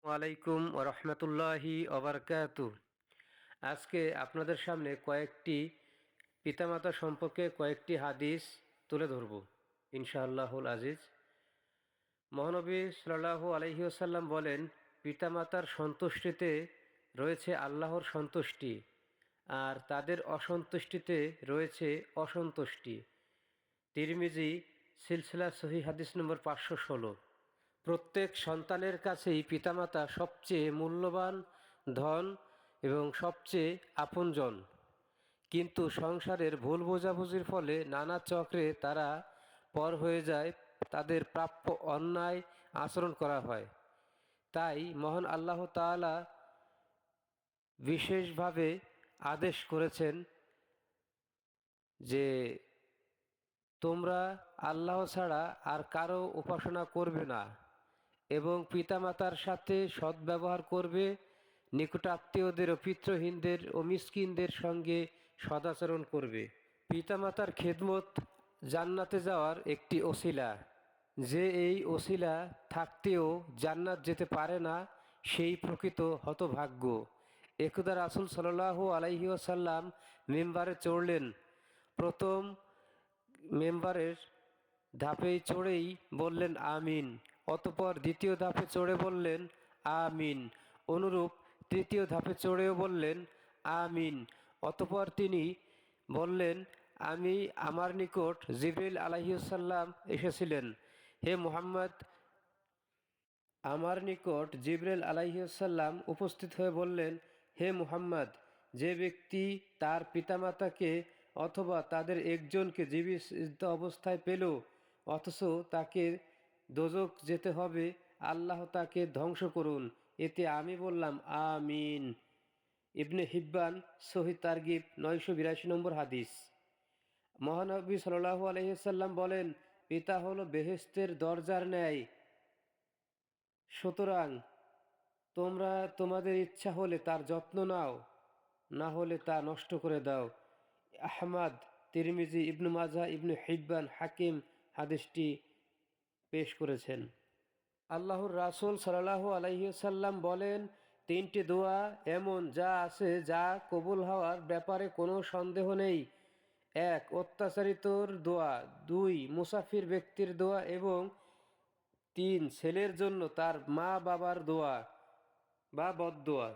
ওয়ালাইকুম ওরহমতুল্লাহি ওবরকাতু। আজকে আপনাদের সামনে কয়েকটি পিতামাতা সম্পর্কে কয়েকটি হাদিস তুলে ধরব ইনশাআল্লাহুল আজিজ। মহানবী সাল্লাল্লাহু আলাইহি ওয়াসাল্লাম বলেন, পিতামাতার সন্তুষ্টিতে রয়েছে আল্লাহর সন্তুষ্টি, আর তাদের অসন্তুষ্টিতে রয়েছে অসন্তুষ্টি। তিরমিজি সিলসিলা সহিহ হাদিস নম্বর 516। প্রত্যেক সন্তানের কাছেই পিতামাতা সবচেয়ে মূল্যবান ধন এবং সবচেয়ে আপনজন, কিন্তু সংসারের ভুল বোঝাবুঝির ফলে নানা চক্রে তারা পর হয়ে যায়, তাদের প্রাপ্য অন্যায় আচরণ করা হয়। তাই মহান আল্লাহ তাআলা বিশেষভাবে আদেশ করেছেন যে তোমরা আল্লাহ ছাড়া আর কারো উপাসনা করবে না এবং পিতামাতার সাথে সদ্ব্যবহার করবে, নিকটাত্মীয়দের ও পিতৃহীনদের ও মিসকিনদের সঙ্গে সদাচরণ করবে। পিতামাতার খেদমত জান্নাতে যাওয়ার একটি ওসিলা। যে এই ওসিলা থাকতেও জান্নাত যেতে পারে না, সেই প্রকৃত হতভাগ্য। একদা রাসূল সাল্লাল্লাহু আলাইহি ওয়াসাল্লাম মিম্বারে চড়লেন। প্রথম মেম্বারের ধাপেই চড়েই বললেন আমিন, অতঃপর দ্বিতীয় ধাপে চড়ে বললেন আমিন, অনুরূপ তৃতীয় ধাপে চড়েও বললেন আমিন। অতঃপর তিনি বললেন, আমার নিকট জিবরিল আলাইহিসসালাম এসেছিলেন। হে মুহাম্মদ, আমার নিকট জিবরিল আলাইহিসসালাম উপস্থিত হয়ে বললেন, হে মুহাম্মদ, যে ব্যক্তি তার পিতামাতাকে অথবা তাদের একজনকে জীবিত অবস্থায় পেল অথচ তাকে দোজখ যেতে হবে, আল্লাহ তাকে ধ্বংস করুন। এতে আমি বললাম আমিন। ইবনে হিব্বান সহিহ তারগিব 982 নম্বর হাদিস। মহানবী সাল্লাল্লাহু আলাইহি সাল্লাম বলেন, পিতা হলো বেহেশতের দরজার ন্যায়, সুতরাং তোমরা তোমাদের ইচ্ছা হলে তার যত্ন নাও, না হলে তা নষ্ট করে দাও। আহমদ, তিরমিজি, ইবনু মাজাহ, ইবনু হিব্বান, হাকিম হাদিসটি পেশ করেছেন। আল্লাহর রাসূল সাল্লাল্লাহু আলাইহি সাল্লাম বলেন, তিনটি দোয়া এমন যা আছে যা কবুল হওয়ার ব্যাপারে কোনো সন্দেহ নেই। 1. অত্যাচারিতর দোয়া, 2. মুসাফির ব্যক্তির দোয়া এবং 3. ছেলের জন্য তার মা বাবার দোয়া বা বদদোয়া।